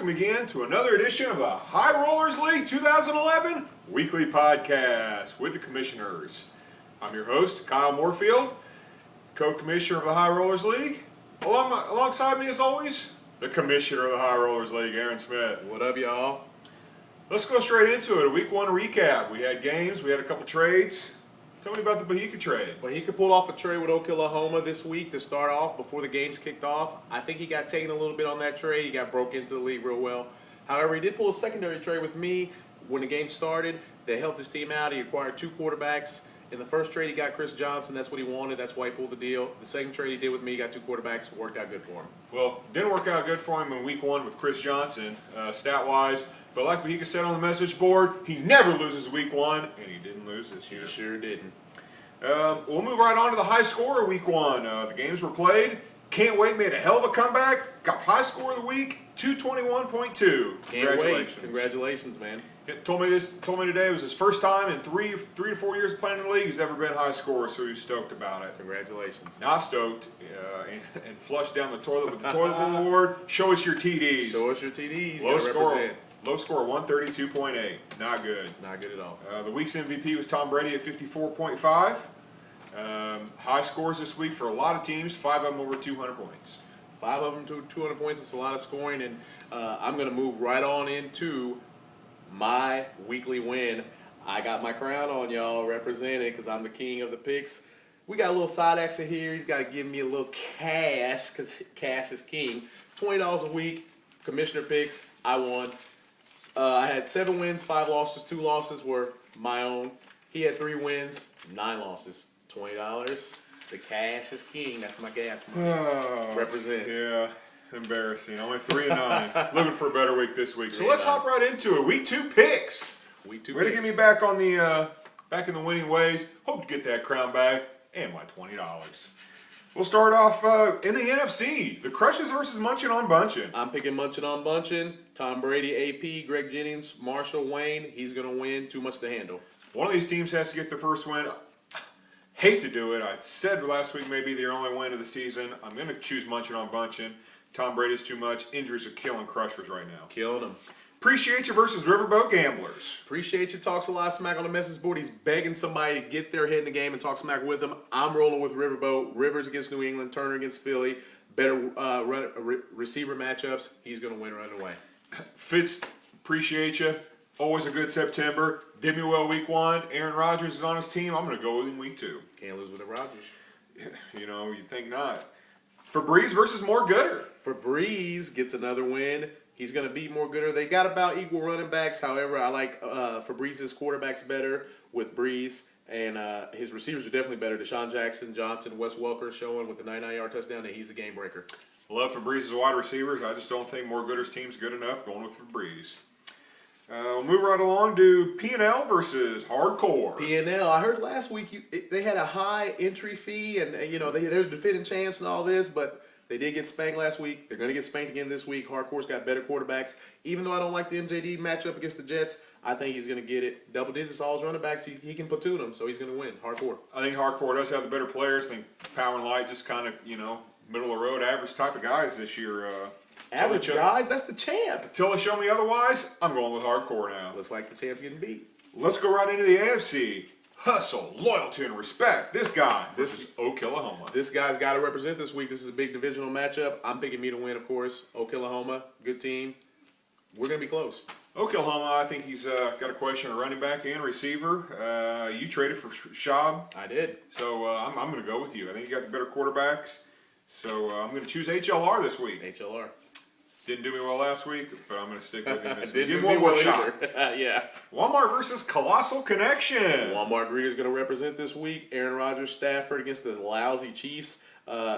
welcome again to another edition of the High Rollers League 2011 Weekly Podcast with the Commissioners. I'm your host, Kyle Moorfield, co-commissioner of the High Rollers League. Alongside me, as always, the Commissioner of the High Rollers League, Aaron Smith. What up, y'all? Let's go straight into it. A Week 1 recap. We had games, we had a couple trades. Tell me about the Bahika trade. Well, he could pull off a trade with Oklahoma this week to start off before the games kicked off. I think he got taken a little bit on that trade. He got broke into the league real well. However, he did pull a secondary trade with me when the game started. They helped his team out. He acquired 2 quarterbacks. In the first trade, he got Chris Johnson. That's what he wanted. That's why he pulled the deal. The second trade he did with me, he got 2 quarterbacks. Worked out good for him. Well, didn't work out good for him in Week 1 with Chris Johnson, stat-wise. But like Bahika said on the message board, he never loses Week 1, and he didn't lose this year. He sure didn't. We'll move right on to the high score of Week 1. The games were played. Can't Wait made a hell of a comeback. Got high score of the week, 221.2. Congratulations. Congratulations, man. Told me today it was his first time in three to 4 years of playing in the league he's ever been high scorer, so he's stoked about it. Congratulations. Not stoked, and flushed down the toilet with the toilet bowl award. Show us your TDs. Show us your TDs. Low score 132.8. Not good. Not good at all. The week's MVP was Tom Brady at 54.5. High scores this week for a lot of teams. 5 of them over 200 points. 5 of them to 200 points. It's a lot of scoring, and I'm going to move right on into my weekly win. I got my crown on, y'all, represented because I'm the king of the picks. We got a little side action here. He's got to give me a little cash because cash is king. $20 a week. Commissioner picks. I won. I had 7 wins, 5 losses. 2 losses were my own. He had 3 wins, 9 losses. $20. The cash is king. That's my gas money. Represent. Yeah, embarrassing. Only 3 and 9. Looking for a better week this week. So let's hop right into it. Week 2 picks. Week 2 Way to get me back on the back in the winning ways. Hope to get that crown back and my $20. We'll start off in the NFC. The Crushes versus Munchin on Bunchin. I'm picking Munchin on Bunchin. Tom Brady, AP, Greg Jennings, Marshall, Wayne. He's going to win. Too much to handle. One of these teams has to get the first win. Hate to do it. I said last week maybe their only win of the season. I'm going to choose Munchin on Bunchin. Tom Brady's too much. Injuries are killing Crushers right now. Killing them. Appreciate You versus Riverboat Gamblers. Appreciate You talks a lot of smack on the message board. He's begging somebody to get their head in the game and talk smack with them. I'm rolling with Riverboat. Rivers against New England. Turner against Philly. Better receiver matchups. He's going to win right away. Fitz, appreciate you. Always a good September. Did me well Week 1. Aaron Rodgers is on his team. I'm going to go with him Week 2. Can't lose with the Rodgers. You know, you'd think not. Febreze versus More Gooder. Febreze gets another win. He's going to beat More Gooder. They got about equal running backs. However, I like Febreze's quarterbacks better with Breeze. And his receivers are definitely better. Deshaun Jackson, Johnson, Wes Welker showing with the 99-yard touchdown that he's a game breaker. Love Febreze's wide receivers. I just don't think More Gooder's team's good enough. Going with Febreze. We'll move right along to P&L versus Hardcore. P&L. I heard last week they had a high entry fee, and they're defending champs and all this, but they did get spanked last week. They're going to get spanked again this week. Hardcore's got better quarterbacks. Even though I don't like the MJD matchup against the Jets, I think he's going to get it. Double digits, all his running backs. He can platoon them, so he's going to win. Hardcore. I think Hardcore does have the better players. I think Power and Light just kind of, middle of the road, average type of guys this year. Average guys? That's the champ. Until they show me otherwise, I'm going with Hardcore now. Looks like the champ's getting beat. Let's go right into the AFC. Hustle, loyalty, and respect. This guy versus Oklahoma. This guy's got to represent this week. This is a big divisional matchup. I'm picking me to win, of course. Oklahoma, good team. We're going to be close. Oklahoma, I think he's got a question of running back and receiver. You traded for Schaub. I did. So I'm going to go with you. I think you got the better quarterbacks. So I'm going to choose HLR this week. HLR. Didn't do me well last week, but I'm going to stick with him this week. Didn't Give do me one me well shot. either. Yeah. Walmart versus Colossal Connection. Walmart Grieger's going to represent this week. Aaron Rodgers, Stafford against the lousy Chiefs.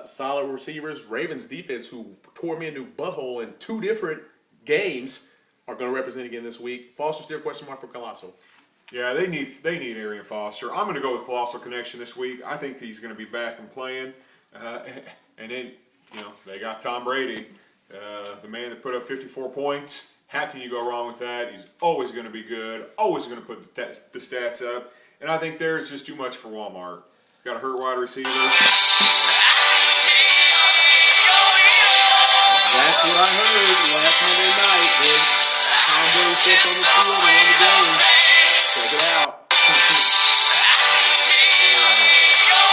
Solid receivers. Ravens defense, who tore me a new butthole in 2 different games, are going to represent again this week. Foster still question mark for Colossal. Yeah, they need Arian Foster. I'm going to go with Colossal Connection this week. I think he's going to be back and playing. And then, they got Tom Brady, the man that put up 54 points. How can you go wrong with that? He's always going to be good, always going to put the stats up. And I think there's just too much for Walmart. Got a hurt wide receiver. That's what I heard last Monday night. steps on the field and on the game. Check it out.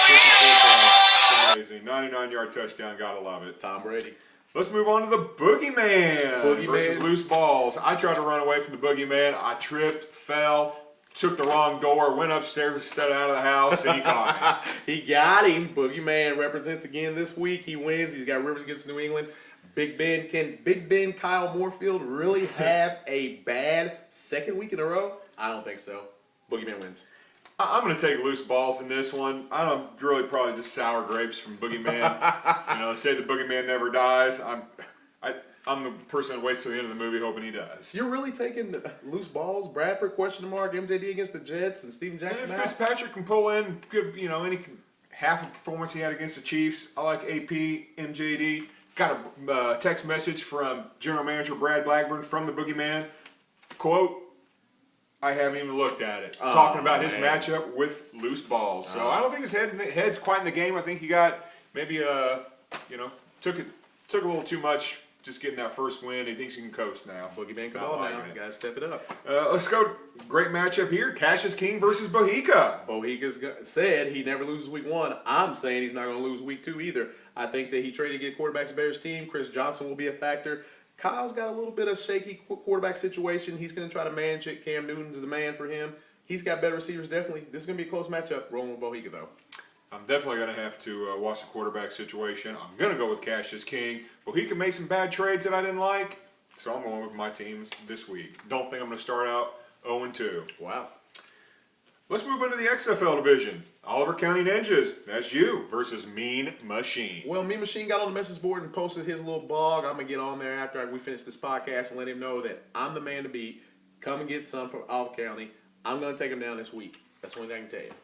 54 points. Amazing. 99-yard touchdown. Gotta love it. Tom Brady. Let's move on to the boogeyman, versus loose balls. I tried to run away from the boogeyman. I tripped, fell, took the wrong door, went upstairs instead of out of the house, and he caught me. He got him. Boogeyman represents again this week. He wins. He's got Rivers against New England. Big Ben, can Big Ben Kyle Moorfield really have a bad second week in a row? I don't think so. Boogeyman wins. I'm going to take loose balls in this one. I don't really probably just sour grapes from Boogeyman. They say the Boogeyman never dies. I'm the person that waits till the end of the movie hoping he does. You're really taking loose balls? Bradford, question mark, MJD against the Jets, and Steven Jackson And if out? Fitzpatrick can pull in good, any half a performance he had against the Chiefs. I like AP, MJD. Got a text message from General Manager Brad Blackburn from the Boogeyman. Quote, I haven't even looked at it. Talking about his matchup with loose balls. So I don't think his head's quite in the game. I think he got maybe took a little too much just getting that first win. He thinks he can coast now. Boogeyman, come on now. You got to step it up. Let's go. Great matchup here. Cassius King versus Bohica. Bohica's said he never loses week 1. I'm saying he's not going to lose week 2 either. I think that he traded to get quarterbacks to Bears team. Chris Johnson will be a factor. Kyle's got a little bit of shaky quarterback situation. He's going to try to manage it. Cam Newton's the man for him. He's got better receivers, definitely. This is going to be a close matchup. Rolling with Bohica, though. I'm definitely going to have to watch the quarterback situation. I'm going to go with Cassius King. Bohica made some bad trades that I didn't like, so I'm going with my teams this week. Don't think I'm going to start out 0-2. Wow. Let's move into the XFL division. Oliver County Ninjas, that's you, versus Mean Machine. Well, Mean Machine got on the message board and posted his little blog. I'm going to get on there after we finish this podcast and let him know that I'm the man to beat. Come and get some from Oliver County. I'm going to take him down this week. That's the only thing I can tell you.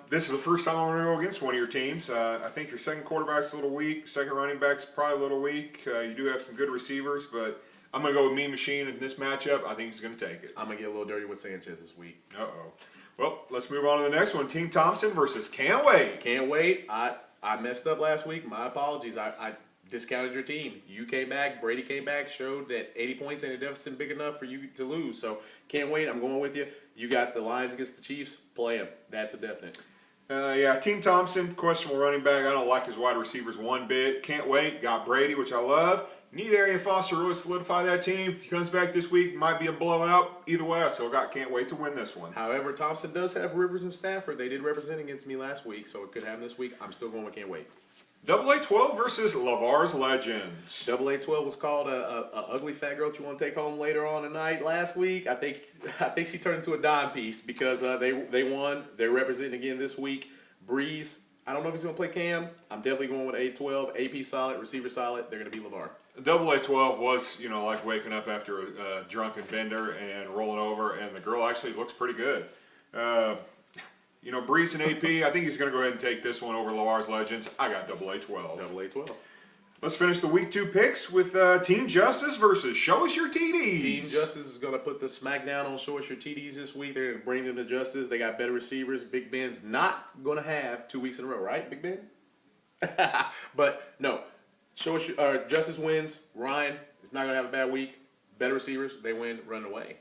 This is the first time I'm going to go against one of your teams. I think your second quarterback's a little weak. Second running back's probably a little weak. You do have some good receivers, but I'm going to go with Mean Machine in this matchup. I think he's going to take it. I'm going to get a little dirty with Sanchez this week. Uh-oh. Well, let's move on to the next one. Team Thompson versus Can't Wait. Can't wait. I messed up last week. My apologies. I discounted your team. You came back. Brady came back. Showed that 80 points ain't a deficit big enough for you to lose. So can't wait. I'm going with you. You got the Lions against the Chiefs. Play them. That's a definite. Team Thompson, questionable running back. I don't like his wide receivers one bit. Can't Wait. Got Brady, which I love. Need Arian Foster to really solidify that team. If he comes back this week, might be a blowout. Either way, I still got Can't Wait to win this one. However, Thompson does have Rivers and Stafford. They did represent against me last week, so it could happen this week. I'm still going with Can't Wait. AA-12 versus Lavar's Legends. AA-12 was called a ugly fat girl you want to take home later on tonight. Last week, I think she turned into a dime piece because they won. They're representing again this week. Breeze, I don't know if he's going to play Cam. I'm definitely going with A-12. AP solid, receiver solid. They're going to be Lavar. AA-12 was, like waking up after a drunken bender and rolling over, and the girl actually looks pretty good. Breeze and AP, I think he's going to go ahead and take this one over Lavar's Legends. I got AA-12. AA-12. Let's finish the Week 2 picks with Team Justice versus Show Us Your TDs. Team Justice is going to put the smackdown on Show Us Your TDs this week. They're going to bring them to Justice. They got better receivers. Big Ben's not going to have 2 weeks in a row, right, Big Ben? But, no. Justice wins. Ryan is not going to have a bad week. Better receivers. They win. Run away.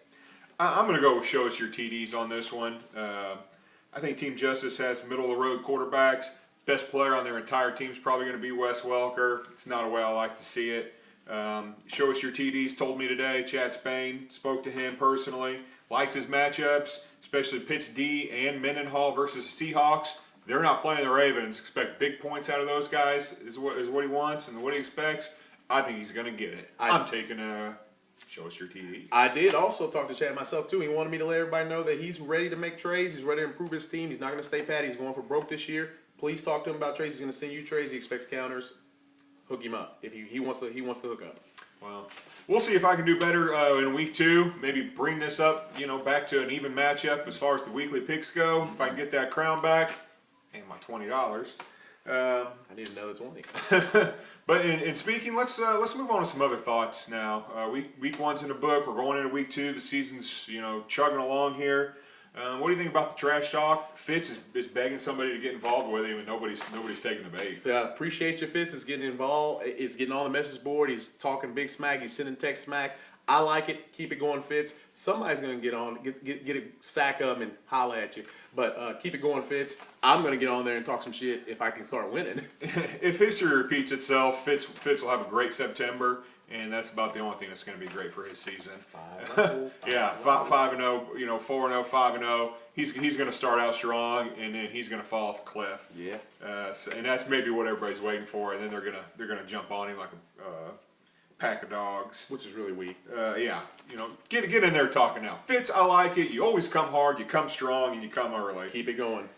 I'm going to go with Show Us Your TDs on this one. I think Team Justice has middle-of-the-road quarterbacks. Best player on their entire team is probably going to be Wes Welker. It's not a way I like to see it. Show Us Your TDs told me today. Chad Spain spoke to him personally. Likes his matchups, especially Pitts D and Mendenhall versus Seahawks. They're not playing the Ravens. Expect big points out of those guys is what he wants and what he expects. I think he's going to get it. I'm taking Show Us Your TDs. I did also talk to Chad myself, too. He wanted me to let everybody know that he's ready to make trades. He's ready to improve his team. He's not going to stay pat. He's going for broke this year. Please talk to him about trades. He's going to send you trades. He expects counters. Hook him up if he wants to hook up. Well, we'll see if I can do better in Week 2. Maybe bring this up, back to an even matchup as far as the weekly picks go. If I can get that crown back and my $20. I need another 20. But in speaking, let's move on to some other thoughts now. Week 1's in the book. We're going into Week 2. The season's chugging along here. What do you think about the trash talk? Fitz is begging somebody to get involved with him, and nobody's taking the bait. Appreciate you, Fitz. Is getting involved. It's getting on the message board. He's talking big smack. He's sending text smack. I like it. Keep it going, Fitz. Somebody's going to get on, get a sack of them and holla at you. But keep it going, Fitz. I'm going to get on there and talk some shit if I can start winning. If history repeats itself, Fitz will have a great September, and that's about the only thing that's going to be great for his season. 5-0, 4-0, 5-0. He's going to start out strong, and then he's going to fall off a cliff. Yeah. And that's maybe what everybody's waiting for, and then they're gonna jump on him like a pack of dogs. Which is really weak. Yeah, get in there talking now. Fitz, I like it. You always come hard, you come strong, and you come early. Keep it going.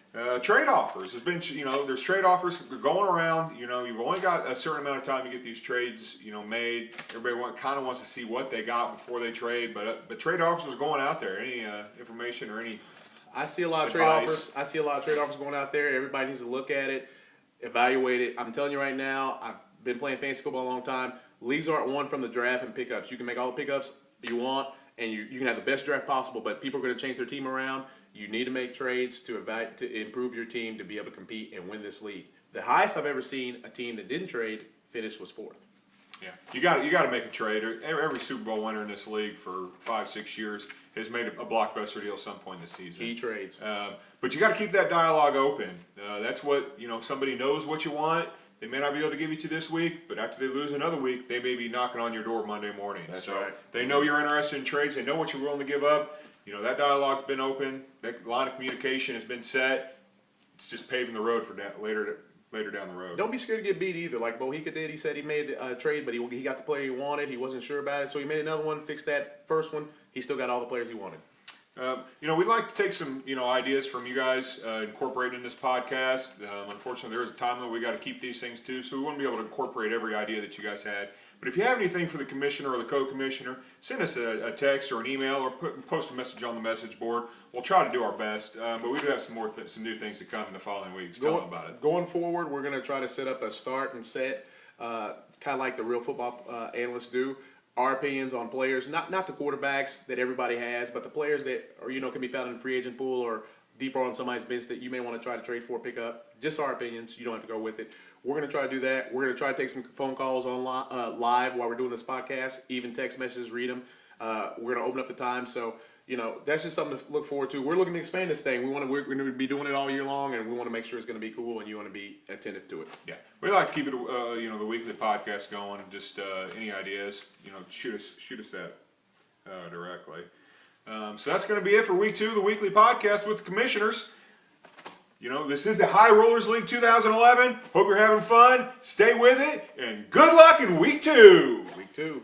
Trade offers has been, there's trade offers going around. You've only got a certain amount of time to get these trades, made. Everybody kind of wants to see what they got before they trade, but trade offers are going out there. Any information or any? I see a lot of trade offers. I see a lot of trade offers going out there. Everybody needs to look at it, evaluate it. I'm telling you right now, I've been playing fantasy football a long time. Leagues aren't won from the draft and pickups. You can make all the pickups you want, and you can have the best draft possible, but people are going to change their team around. You need to make trades to improve your team to be able to compete and win this league. The highest I've ever seen a team that didn't trade finish was 4th. Yeah, you got to make a trade. Every Super Bowl winner in this league for 5-6 years has made a blockbuster deal at some point this season. He trades, but you got to keep that dialogue open. That's what somebody knows what you want. They may not be able to give you to this week, but after they lose another week, they may be knocking on your door Monday morning. That's so right. They know you're interested in trades. They know what you're willing to give up. That dialogue's been open. That line of communication has been set. It's just paving the road for that later down the road. Don't be scared to get beat either. Like Bohica did. He said he made a trade, but he got the player he wanted. He wasn't sure about it, so he made another one, fixed that first one. He still got all the players he wanted. We'd like to take some, ideas from you guys, incorporate in this podcast. Unfortunately, there is a time limit we got to keep these things too, so we want to be able to incorporate every idea that you guys had. But if you have anything for the commissioner or the co-commissioner, send us a text or an email or post a message on the message board. We'll try to do our best, but we do have some new things to come in the following weeks. Tell them about it. Going forward, we're going to try to set up a start and set, kind of like the real football analysts do. Our opinions on players, not the quarterbacks that everybody has, but the players that are can be found in the free agent pool or deeper on somebody's bench that you may want to try to trade for, pick up. Just our opinions. You don't have to go with it. We're going to try to do that. We're going to try to take some phone calls on live while we're doing this podcast, even text messages, read them. We're going to open up the time. So, that's just something to look forward to. We're looking to expand this thing. We're going to be doing it all year long, and we want to make sure it's going to be cool, and you want to be attentive to it. Yeah. We like to keep it, the weekly podcast going. Just any ideas, shoot us that directly. So that's going to be it for week 2, the weekly podcast with the commissioners. This is the High Rollers League 2011. Hope you're having fun. Stay with it, and good luck in week 2. Week 2.